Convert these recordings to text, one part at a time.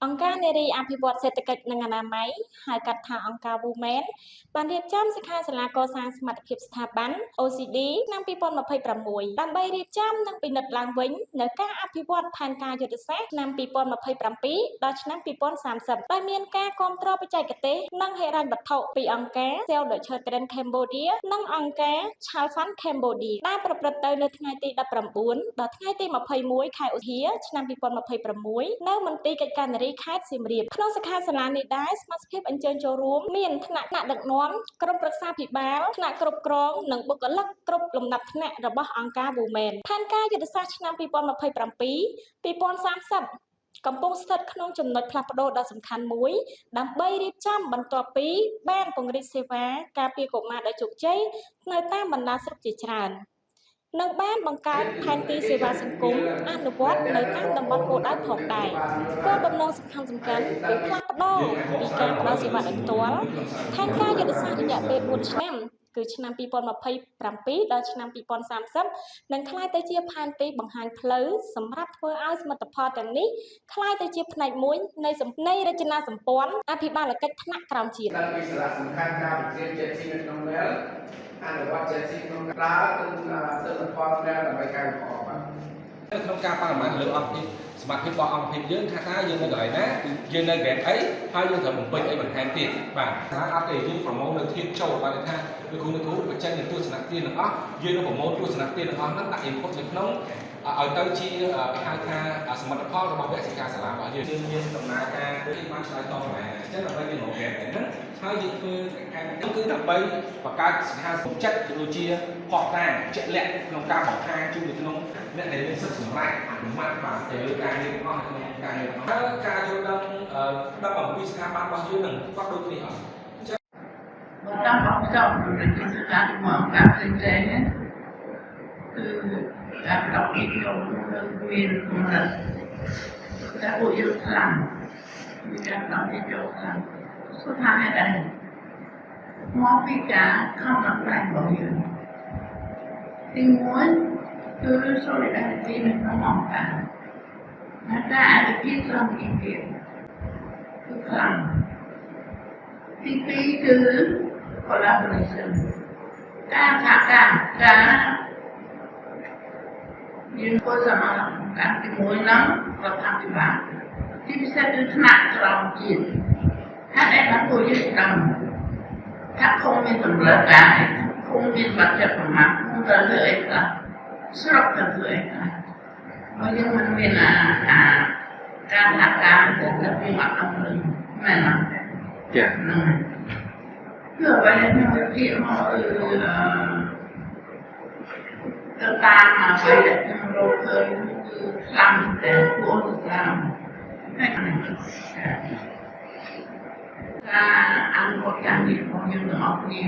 អង្គការនារីអភិវឌ្ឍសេដ្ឋកិច្ចនិងអនាម័យហៅកាត់ថាអង្គការ Women បានរៀបចំសិក្ខាសាលាកសាងសមត្ថភាពស្ថាប័ន OCD ឆ្នាំ2026ដើម្បីរៀបចំនិងពិនិត្យឡើងវិញនូវការអភិវឌ្ឍផែនការយុទ្ធសាស្ត្រឆ្នាំ2027ដល់ឆ្នាំ2030ដោយមានការគាំទ្របច្ចេកទេសនិងហិរញ្ញវត្ថុពីអង្គការ Save the Children Cambodia និងអង្គការ Child Fund Cambodia ដែលប្រព្រឹត្តទៅនៅថ្ងៃទី19ដល់ថ្ងៃទី21ខែឧសភាឆ្នាំ2026នៅមន្ទីរកិច្ចការនារីខេត្តសៀមរាបក្នុងសិក្ខាសាលានេះដែរសមាជិកអញ្ជើញចូលរួមមានថ្នាក់ដឹកនាំក្រុមប្រឹក្សាភិបាលថ្នាក់គ្រប់គ្រងនិងបុគ្គលិកគ្រប់លំដាប់ថ្នាក់របស់អង្គការ Women ផែនការយុទ្ធសាស្ត្រឆ្នាំ2027-2030កំពុងស្ថិតក្នុងចំណុចផ្លាស់ប្ដូរដ៏សំខាន់មួយដើម្បីរៀបចំបន្ទាប់ពីបានពង្រីកសេវាការពារកុមារដោយជោគជ័យនៅតាមបណ្ដាស្រុកជាច្រើននិងបានបង្កើតផែនទីសេវាសង្គមអនុវត្តនៅតាមតំបន់គោលដៅផងដែរគោលបំណងសំខាន់គឺផ្លាស់ប្ដូរពីការផ្ដល់សេវាដោយផ្ទាល់ផែនការយុទ្ធសាស្ត្ររយៈពេល4ឆ្នាំគឺឆ្នាំ2027ដល់ឆ្នាំ2030នឹងក្លាយទៅជាផែនទីបង្ហាញផ្លូវសម្រាប់ធ្វើឲ្យសមិទ្ធផលទាំងនេះក្លាយទៅជាផ្នែកមួយនៃរចនាសម្ព័ន្ធអភិបាលកិច្ចថ្នាក់ក្រោមជាតិតាំងពីសារៈសំខាន់ការវិជាជាស៊ីនៅក្នុងមែលអនុវត្តជាស៊ីក្នុងដើរទៅទិដ្ឋផលមែលដើម្បីកែលម្អបាទក្នុងការបរិមាណលើអស់ពីសមត្ថភាពរបស់អង្គភាពយើងថាយើងនៅកន្លែងណាយើងនៅក្រែមអីហើយយើងត្រូវបំពេញអីបន្ថែមទៀតបាទថាអត់ទេយើងប្រមូលនៅធៀបចូលបាទថាលោកគ្រូបញ្ចេញនៅទស្សនៈទានទាំងអស់យើងនឹងប្រមូលទស្សនៈទានទាំងអស់ហ្នឹងដាក់ input នៅក្នុងឲ្យទៅជាគេហៅថាសមិទ្ធផលរបស់វគ្គសិក្ខាសាលារបស់យើងមានដំណើរការទីបានឆ្លើយតបដែរអញ្ចឹងដើម្បីយើងរកក្រែមហ្នឹងហើយយើងធ្វើការហ្នឹងគឺដើម្បីបង្កើតសិក្ខាសង្គមចិត្តដូចជាផកតាជាក់លាក់ក្នុងការបង្ហាញជូនទៅក្នុងអ្នកដែលមានសិទ្ធិសម្រេចអនុម័តបាទទៅលើការងាររបស់ក្នុងការងាររបស់ហើយការយល់ដឹងអំពីស្ថាប័នរបស់យើងនឹងគាត់ដូចគ្នាអត់មកតាមអក្សរវិទ្យាសាស្ត្រមកការផ្សេងៗគឺការប្រកបយកនៅមានកម្រិតតែពួកយើងខ្លាំងមានការប្រកបយកខ្លាំងសុទ្ធថាហេតុអីមកពីការខំប្រឹងប្រែងរបស់យើងទី1គឺ solidarity នៅក្នុងអង្គការតែអតិថិជនពីទៀតគឺខ្លាំងទី2គឺ collaboration ការសហការយើងធ្វើសមាជិកការទី1ហ្នឹងរដ្ឋាភិបាលទីពិសេសគឺថ្នាក់ក្រោមជាតិហេតុអីបានពួកយើងដឹងថាคงមានតម្រូវការคงមានបច្ចេកប្រមាណคងត្រូវធ្វើអីខ្លះស្រុកត្រូវធ្វើអីខ្លះបើយើងមិនមានការសហការទៅពីអត់អត់លុយមែនទេចាហ្នឹងគឺអ្វីដែលខ្ញុំនិយាយមកទៅតាមអ្វីដែលខ្ញុំរកឃើញគឺខ្លាំងតែងគួរស្ដាប់ហើយការអនុវត្តការងាររបស់យើងទាំងអស់គ្នា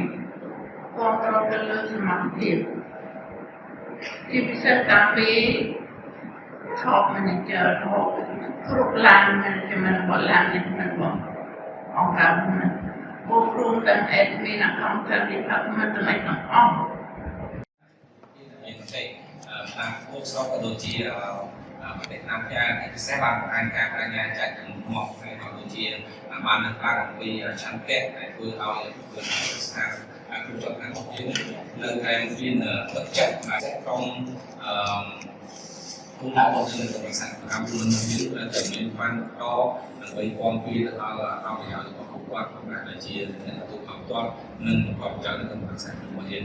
គាំទ្រទៅលើសមត្ថភាពជាពិសេសតាំងពី top manager គ្រប់ឡាន management របស់ឡាន management របស់អង្គការហ្នឹងបូករួមទាំង admin accountant department ទាំងអីទាំងអស់តាមពួកស្រុកក៏ដូចជាប្រទេសណាផ្ទះពិសេសបានបង្ហាញការបញ្ញាចែកមកហើយក៏ដូចជាបាននឹងឡើងអំពីឆន្ទៈដែលធ្វើឲ្យធ្វើស្ថាប័នគ្រប់ចំណាក់របស់យើងនៅតែមានទឹកចិត្តក្នុងគោលដៅរបស់យើងក្នុងវិស័យកម្មមិនមានតែមានបានតដើម្បីពំពីទៅដល់អង្គការរបស់គាត់ក្នុងការជាអ្នកទទួលខុសត្រូវនិងប្រកបចលក្នុងវិស័យរបស់យើង